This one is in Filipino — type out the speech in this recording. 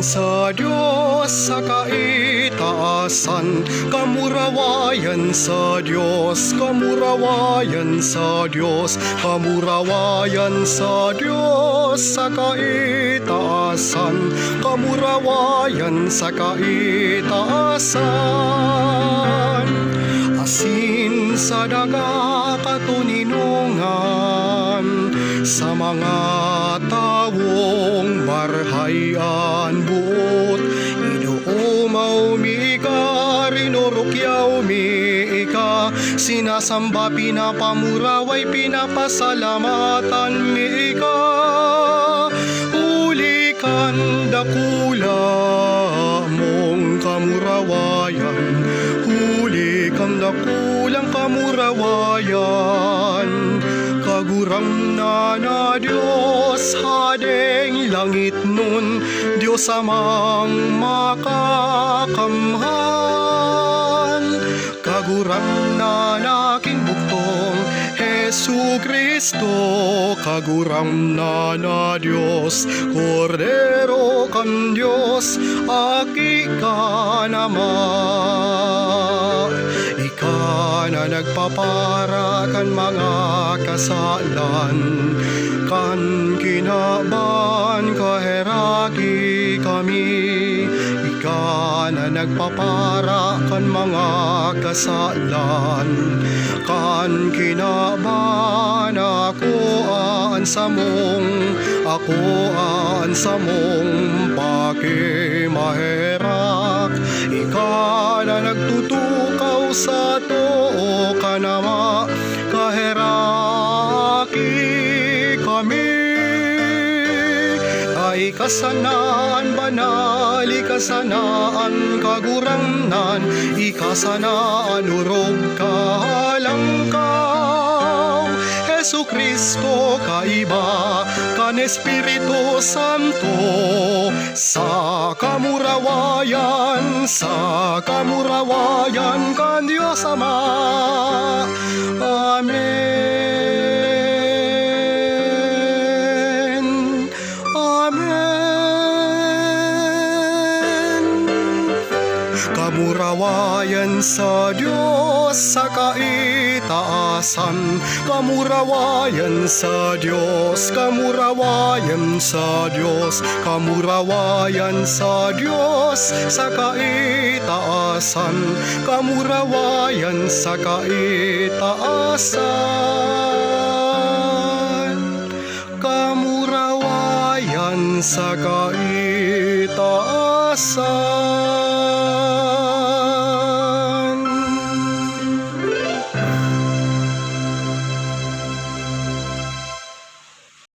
sa Diyos sa kaitaasan, kamurawayan sa Diyos, kamurawayan sa Diyos, kamurawayan sa Diyos sa kaitaasan, kamurawayan sa kaitaasan. Asin sa daga katuninungan, sa mga tawong barhayan buot, inuumaw mi ika, rinurukyaw mi ika, sinasamba, pinapamuraway, pinapasalamatan mi ika. Ulikan dakula mong kamurawayan, hulikang dakulang kamurawayan. Kaguram na Diyos, hadeng langit nun, Diyos amang makakamhan. Kaguram na laking buktong Hesu Kristo, kaguram na Diyos, Kordero kan Diyos, aki ka naman. Ika na nagpapara kan mga kasalan, kan kinaban kaheragi kami. Ika na nagpapara kan mga kasalan, kan kinaban ako an samong pakimaherak. Ika na nagtutukaw sa too kanama, kaheraki kami. Ay kasanaan banal, ikasanaan kaguramnan, ikasanaan urog kalangkaw. Hesu Kristo kaiba kan Espiritu Santo, sa kamurawayan kan Diyos Ama. Amen. Amen. Kamurawayan sa Diyos sa kaitaasan, kamurawayan sa Diyos, kamurawayan sa Diyos, kamurawayan sa Diyos sa kaitaasan, kamurawayan sa kaitaasan, kamurawayan sa kaitaasan.